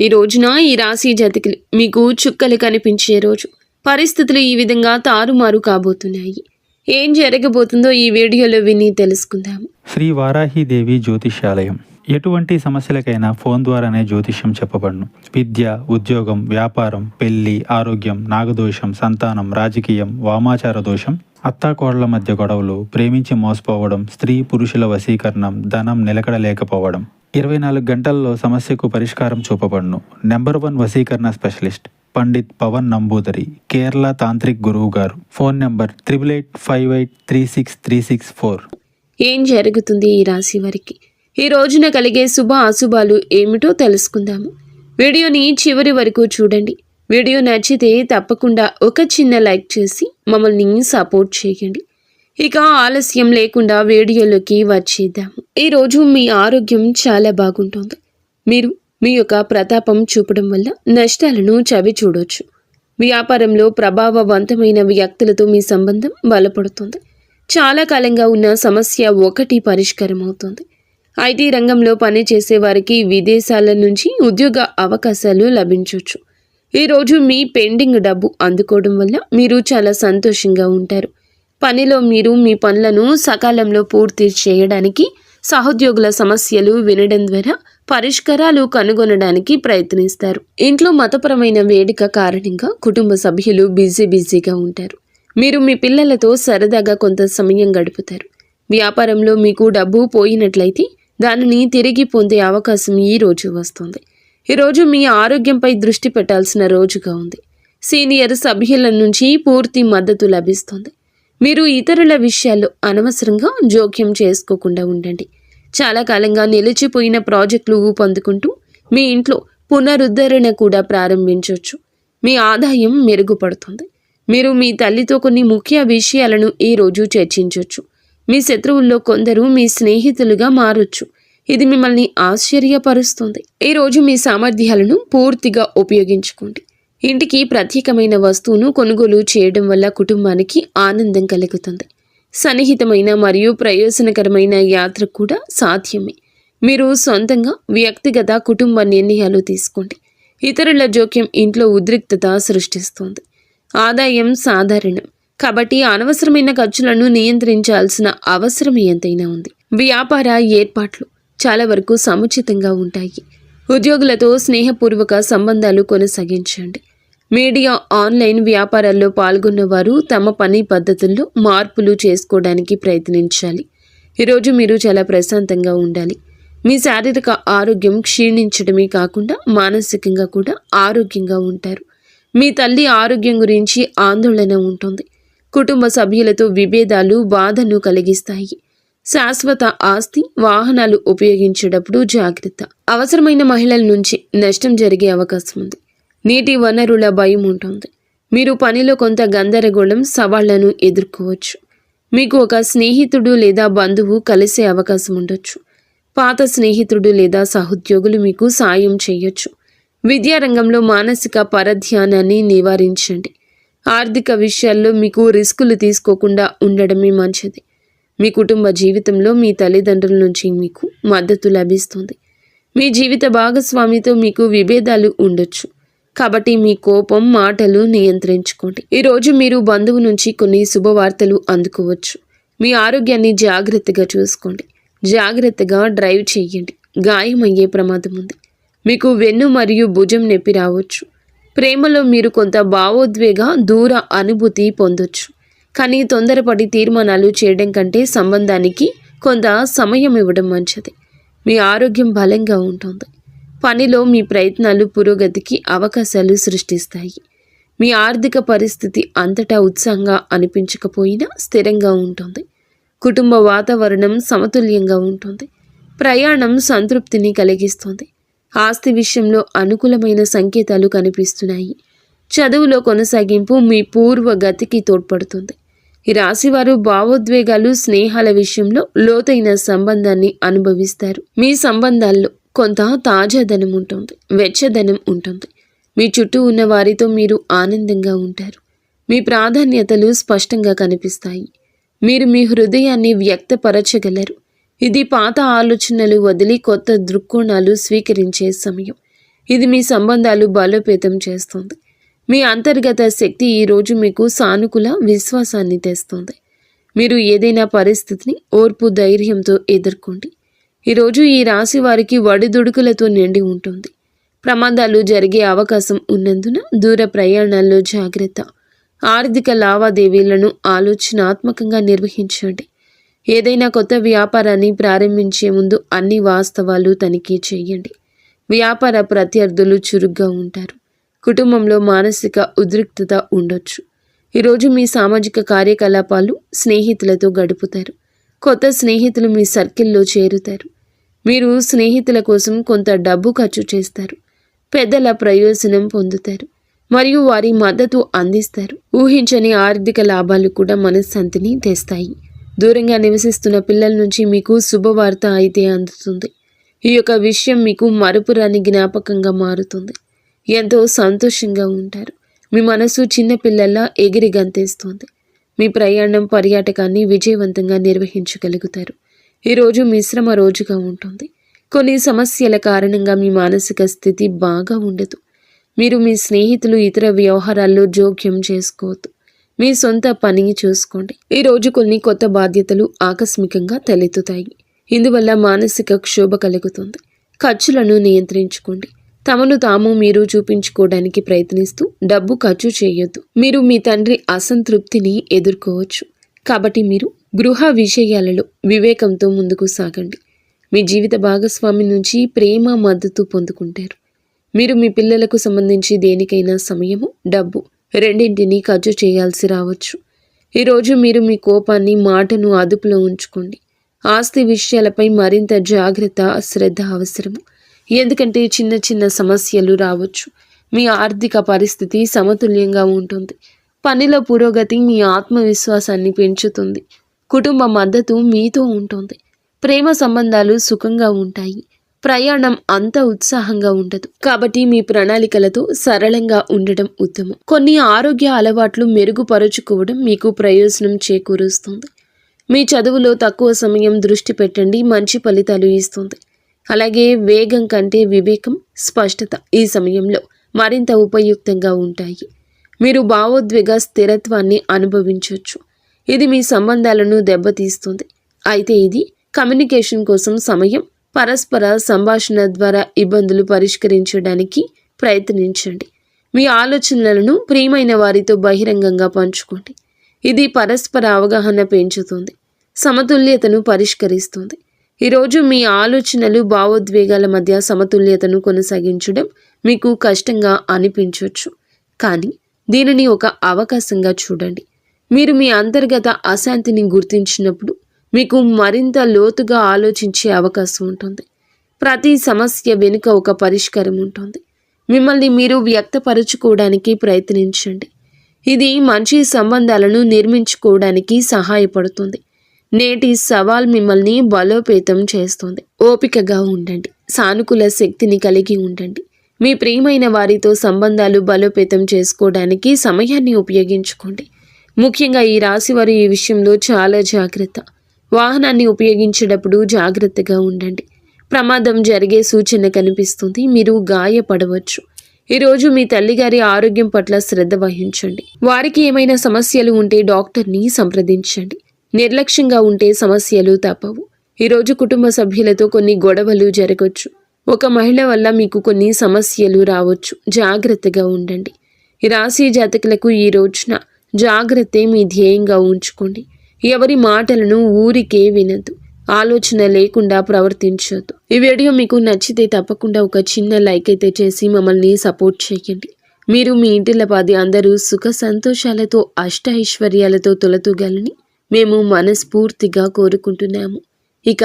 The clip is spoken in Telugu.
ఈ రోజున ఈ రాశి జాతకులు మీకు చుక్కలు కనిపించే రోజు. పరిస్థితులు ఈ విధంగా తారుమారు కాబోతున్నాయి. ఏం జరగబోతుందో ఈ వీడియోలో విని తెలుసుకుందాం. శ్రీ వారాహిదేవి జ్యోతిష్యాలయం. ఎటువంటి సమస్యలకైనా ఫోన్ ద్వారానే జ్యోతిష్యం చెప్పబడును. విద్య, ఉద్యోగం, వ్యాపారం, పెళ్లి, ఆరోగ్యం, నాగదోషం, సంతానం, రాజకీయం, వామాచార దోషం, అత్తాకోడళ్ల మధ్య గొడవలు, ప్రేమించి మోసపోవడం, స్త్రీ పురుషుల వశీకరణం, ధనం నిలకడలేకపోవడం. 24 గంటల్లో సమస్యకు పరిష్కారం చూపబడును. నెంబర్ 1 వశీకరణ స్పెషలిస్ట్ పండిత్ పవన్ నంబూదరి, కేరళ తాంత్రిక్ గురువు గారు. Phone number 8858363664. ఏం జరుగుతుంది ఈ రాశి వారికి? ఈ రోజున కలిగే శుభ అశుభాలు ఏమిటో తెలుసుకుందాము. వీడియోని చివరి వరకు చూడండి. వీడియో నచ్చితే తప్పకుండా ఒక చిన్న లైక్ చేసి మమ్మల్ని సపోర్ట్ చేయండి. ఇక ఆలస్యం లేకుండా వీడియోలోకి వచ్చేద్దాము. ఈరోజు మీ ఆరోగ్యం చాలా బాగుంటుంది. మీరు మీ యొక్క ప్రతాపం చూపడం వల్ల నష్టాలను చవి చూడొచ్చు. వ్యాపారంలో ప్రభావవంతమైన వ్యక్తులతో మీ సంబంధం బలపడుతుంది. చాలా కాలంగా ఉన్న సమస్య ఒకటి పరిష్కారం అవుతుంది. ఐటీ రంగంలో పనిచేసే వారికి విదేశాల నుంచి ఉద్యోగ అవకాశాలు లభించవచ్చు. ఈరోజు మీ పెండింగ్ డబ్బు అందుకోవడం వల్ల మీరు చాలా సంతోషంగా ఉంటారు. పనిలో మీరు మీ పనులను సకాలంలో పూర్తి చేయడానికి, సహోద్యోగుల సమస్యలు వినడం ద్వారా పరిష్కారాలు కనుగొనడానికి ప్రయత్నిస్తారు. ఇంట్లో మతపరమైన వేడుక కారణంగా కుటుంబ సభ్యులు బిజీగా ఉంటారు. మీరు మీ పిల్లలతో సరదాగా కొంత సమయం గడుపుతారు. వ్యాపారంలో మీకు డబ్బు పోయినట్లయితే దానిని తిరిగి పొందే అవకాశం ఈ రోజు వస్తుంది. ఈరోజు మీ ఆరోగ్యంపై దృష్టి పెట్టాల్సిన రోజుగా ఉంది. సీనియర్ సభ్యుల నుంచి పూర్తి మద్దతు లభిస్తుంది. మీరు ఇతరుల విషయాల్లో అనవసరంగా జోక్యం చేసుకోకుండా ఉండండి. చాలా కాలంగా నిలిచిపోయిన ప్రాజెక్టులు ఊపందుకుంటూ మీ ఇంట్లో పునరుద్ధరణ కూడా ప్రారంభించవచ్చు. మీ ఆదాయం మెరుగుపడుతుంది. మీరు మీ తల్లితో కొన్ని ముఖ్య విషయాలను ఈ రోజు చర్చించవచ్చు. మీ శత్రువుల్లో కొందరు మీ స్నేహితులుగా మారొచ్చు. ఇది మిమ్మల్ని ఆశ్చర్యపరుస్తుంది. ఈరోజు మీ సామర్థ్యాలను పూర్తిగా ఉపయోగించుకోండి. ఇంటికి ప్రత్యేకమైన వస్తువును కొనుగోలు చేయడం వల్ల కుటుంబానికి ఆనందం కలుగుతుంది. సన్నిహితమైన మరియు ప్రయోజనకరమైన యాత్ర కూడా సాధ్యమే. మీరు సొంతంగా వ్యక్తిగత కుటుంబ నిర్ణయాలు తీసుకోండి. ఇతరుల జోక్యం ఇంట్లో ఉద్రిక్తత సృష్టిస్తుంది. ఆదాయం సాధారణం కాబట్టి అనవసరమైన ఖర్చులను నియంత్రించాల్సిన అవసరం ఎంతైనా ఉంది. వ్యాపార ఏర్పాట్లు చాలా వరకు సముచితంగా ఉంటాయి. ఉద్యోగులతో స్నేహపూర్వక సంబంధాలు కొనసాగించండి. మీడియా, ఆన్లైన్ వ్యాపారాల్లో పాల్గొన్నవారు తమ పని పద్ధతుల్లో మార్పులు చేసుకోవడానికి ప్రయత్నించాలి. ఈరోజు మీరు చాలా ప్రశాంతంగా ఉండాలి. మీ శారీరక ఆరోగ్యం క్షీణించడమే కాకుండా మానసికంగా కూడా ఆరోగ్యంగా ఉంటారు. మీ తల్లి ఆరోగ్యం గురించి ఆందోళన ఉంటుంది. కుటుంబ సభ్యులతో విభేదాలు బాధను కలిగిస్తాయి. శాశ్వత ఆస్తి, వాహనాలు ఉపయోగించేటప్పుడు జాగ్రత్త. అవసరమైన మహిళల నుంచి నష్టం జరిగే అవకాశం ఉంది. నీటి వనరుల భయం ఉంటుంది. మీరు పనిలో కొంత గందరగోళం, సవాళ్లను ఎదుర్కోవచ్చు. మీకు ఒక స్నేహితుడు లేదా బంధువు కలిసే అవకాశం ఉండొచ్చు. పాత స్నేహితుడు లేదా సహోద్యోగులు మీకు సాయం చేయొచ్చు. విద్యారంగంలో మానసిక పరధ్యానాన్ని నివారించండి. ఆర్థిక విషయాల్లో మీకు రిస్కులు తీసుకోకుండా ఉండడమే మంచిది. మీ కుటుంబ జీవితంలో మీ తల్లిదండ్రుల నుంచి మీకు మద్దతు లభిస్తుంది. మీ జీవిత భాగస్వామితో మీకు విభేదాలు ఉండొచ్చు. కాబట్టి మీ కోపం, మాటలు నియంత్రించుకోండి. ఈరోజు మీరు బంధువు నుంచి కొన్ని శుభవార్తలు అందుకోవచ్చు. మీ ఆరోగ్యాన్ని జాగ్రత్తగా చూసుకోండి. జాగ్రత్తగా డ్రైవ్ చేయండి. గాయమయ్యే ప్రమాదం ఉంది. మీకు వెన్ను మరియు భుజం నొప్పి రావచ్చు. ప్రేమలో మీరు కొంత భావోద్వేగ దూర అనుభూతి పొందొచ్చు. కానీ తొందరపడి తీర్మానాలు చేయడం కంటే సంబంధానికి కొంత సమయం ఇవ్వడం మంచిది. మీ ఆరోగ్యం బలంగా ఉంటుంది. పనిలో మీ ప్రయత్నాలు పురోగతికి అవకాశాలు సృష్టిస్తాయి. మీ ఆర్థిక పరిస్థితి అంతటా ఉత్సాహంగా అనిపించకపోయినా స్థిరంగా ఉంటుంది. కుటుంబ వాతావరణం సమతుల్యంగా ఉంటుంది. ప్రయాణం సంతృప్తిని కలిగిస్తుంది. ఆస్తి విషయంలో అనుకూలమైన సంకేతాలు కనిపిస్తున్నాయి. చదువులో కొనసాగింపు మీ పూర్వ గతికి తోడ్పడుతుంది. ఈ రాశివారు భావోద్వేగాలు, స్నేహాల విషయంలో లోతైన సంబంధాన్ని అనుభవిస్తారు. మీ సంబంధాల్లో కొంత తాజాదనం ఉంటుంది, వెచ్చదనం ఉంటుంది. మీ చుట్టూ ఉన్న వారితో మీరు ఆనందంగా ఉంటారు. మీ ప్రాధాన్యతలు స్పష్టంగా కనిపిస్తాయి. మీరు మీ హృదయాన్ని వ్యక్తపరచగలరు. ఇది పాత ఆలోచనలు వదిలి కొత్త దృక్కోణాలు స్వీకరించే సమయం. ఇది మీ సంబంధాలు బలోపేతం చేస్తుంది. మీ అంతర్గత శక్తి ఈరోజు మీకు సానుకూల విశ్వాసాన్ని తెస్తుంది. మీరు ఏదైనా పరిస్థితిని ఓర్పు ధైర్యంతో ఎదుర్కోండి. ఈరోజు ఈ రాశి వారికి ఒడిదుడుకులతో నిండి ఉంటుంది. ప్రమాదాలు జరిగే అవకాశం ఉన్నందున దూర ప్రయాణాల్లో జాగ్రత్త. ఆర్థిక లావాదేవీలను ఆలోచనాత్మకంగా నిర్వహించండి. ఏదైనా కొత్త వ్యాపారాన్ని ప్రారంభించే ముందు అన్ని వాస్తవాలు తనిఖీ చేయండి. వ్యాపార ప్రత్యర్థులు చురుగ్గా ఉంటారు. కుటుంబంలో మానసిక ఉద్రిక్తత ఉండొచ్చు. ఈరోజు మీ సామాజిక కార్యకలాపాలు స్నేహితులతో గడుపుతారు. కొత్త స్నేహితులు మీ సర్కిల్లో చేరుతారు. మీరు స్నేహితుల కోసం కొంత డబ్బు ఖర్చు చేస్తారు. పెద్దల ప్రయోజనం పొందుతారు మరియు వారి మద్దతు అందిస్తారు. ఊహించని ఆర్థిక లాభాలు కూడా మనశ్శాంతిని తెస్తాయి. దూరంగా నివసిస్తున్న పిల్లల నుంచి మీకు శుభవార్త అయితే అందుతుంది. ఈ యొక్క విషయం మీకు మరుపురాని జ్ఞాపకంగా మారుతుంది. ఎంతో సంతోషంగా ఉంటారు. మీ మనసు చిన్న పిల్లల్లా ఎగిరి గంతేస్తుంది. మీ ప్రయాణం పర్యాటకాన్ని విజయవంతంగా నిర్వహించగలుగుతారు. ఈరోజు మిశ్రమ రోజుగా ఉంటుంది. కొన్ని సమస్యల కారణంగా మీ మానసిక స్థితి బాగా ఉండదు. మీరు మీ స్నేహితులు ఇతర వ్యవహారాల్లో జోక్యం చేసుకోవద్దు. మీ సొంత పనిని చూసుకోండి. ఈరోజు కొన్ని కొత్త బాధ్యతలు ఆకస్మికంగా తలెత్తుతాయి. ఇందువల్ల మానసిక క్షోభ కలుగుతుంది. ఖర్చులను నియంత్రించుకోండి. తమను తాము మీరు చూపించుకోవడానికి ప్రయత్నిస్తూ డబ్బు ఖర్చు చేయొద్దు. మీరు మీ తండ్రి అసంతృప్తిని ఎదుర్కోవచ్చు. కాబట్టి మీరు గృహ విషయాలలో వివేకంతో ముందుకు సాగండి. మీ జీవిత భాగస్వామి నుంచి ప్రేమ మద్దతు పొందుకుంటారు. మీరు మీ పిల్లలకు సంబంధించి దేనికైనా సమయము, డబ్బు రెండింటినీ ఖర్చు చేయాల్సి రావచ్చు. ఈరోజు మీరు మీ కోపాన్ని, మాటను అదుపులో ఉంచుకోండి. ఆస్తి విషయాలపై మరింత జాగ్రత్త, శ్రద్ధ అవసరము. ఎందుకంటే చిన్న చిన్న సమస్యలు రావచ్చు. మీ ఆర్థిక పరిస్థితి సమతుల్యంగా ఉంటుంది. పనిలో పురోగతి మీ ఆత్మవిశ్వాసాన్ని పెంచుతుంది. కుటుంబ మద్దతు మీతో ఉంటుంది. ప్రేమ సంబంధాలు సుఖంగా ఉంటాయి. ప్రయాణం అంత ఉత్సాహంగా ఉండదు. కాబట్టి మీ ప్రణాళికలతో సరళంగా ఉండటం ఉత్తమం. కొన్ని ఆరోగ్య అలవాట్లు మెరుగుపరుచుకోవడం మీకు ప్రయోజనం చేకూరుస్తుంది. మీ చదువులో తక్కువ సమయం దృష్టి పెట్టండి, మంచి ఫలితాలు ఇస్తుంది. అలాగే వేగం కంటే వివేకం, స్పష్టత ఈ సమయంలో మరింత ఉపయుక్తంగా ఉంటాయి. మీరు భావోద్వేగ స్థిరత్వాన్ని అనుభవించవచ్చు. ఇది మీ సంబంధాలను దెబ్బతీస్తుంది. అయితే ఇది కమ్యూనికేషన్ కోసం సమయం, పరస్పర సంభాషణ ద్వారా ఇబ్బందులు పరిష్కరించడానికి ప్రయత్నించండి. మీ ఆలోచనలను ప్రియమైన వారితో బహిరంగంగా పంచుకోండి. ఇది పరస్పర అవగాహన పెంచుతుంది, సమతుల్యతను పరిష్కరిస్తుంది. ఈరోజు మీ ఆలోచనలు, భావోద్వేగాల మధ్య సమతుల్యతను కొనసాగించడం మీకు కష్టంగా అనిపించవచ్చు. కానీ దీనిని ఒక అవకాశంగా చూడండి. మీరు మీ అంతర్గత అశాంతిని గుర్తించినప్పుడు మీకు మరింత లోతుగా ఆలోచించే అవకాశం ఉంటుంది. ప్రతి సమస్య వెనుక ఒక పరిష్కారం ఉంటుంది. మిమ్మల్ని మీరు వ్యక్తపరచుకోవడానికి ప్రయత్నించండి. ఇది మంచి సంబంధాలను నిర్మించుకోవడానికి సహాయపడుతుంది. నేటి సవాల్ మిమ్మల్ని బలోపేతం చేస్తుంది. ఓపికగా ఉండండి. సానుకూల శక్తిని కలిగి ఉండండి. మీ ప్రియమైన వారితో సంబంధాలు బలోపేతం చేసుకోవడానికి సమయాన్ని ఉపయోగించుకోండి. ముఖ్యంగా ఈ రాశివారు ఈ విషయంలో చాలా జాగ్రత్త. వాహనాన్ని ఉపయోగించేటప్పుడు జాగ్రత్తగా ఉండండి. ప్రమాదం జరిగే సూచన కనిపిస్తుంది. మీరు గాయపడవచ్చు. ఈరోజు మీ తల్లిగారి ఆరోగ్యం పట్ల శ్రద్ధ వహించండి. వారికి ఏమైనా సమస్యలు ఉంటే డాక్టర్ని సంప్రదించండి. నిర్లక్ష్యంగా ఉంటే సమస్యలు తప్పవు. ఈరోజు కుటుంబ సభ్యులతో కొన్ని గొడవలు జరగవచ్చు. ఒక మహిళ వల్ల మీకు కొన్ని సమస్యలు రావచ్చు. జాగ్రత్తగా ఉండండి. ఈ రాశి జాతకులకు ఈ రోజున జాగ్రత్తే మీ ధ్యేయంగా ఉంచుకోండి. ఎవరి మాటలను ఊరికే వినద్దు. ఆలోచన లేకుండా ప్రవర్తించొద్దు. ఈ వీడియో మీకు నచ్చితే తప్పకుండా ఒక చిన్న లైక్ అయితే చేసి మమ్మల్ని సపోర్ట్ చేయండి. మీరు మీ ఇంటిల్లపాది అందరూ సుఖ సంతోషాలతో అష్టైశ్వర్యాలతో తొలతూగాలని మేము మనస్ఫూర్తిగా కోరుకుంటున్నాము. ఇక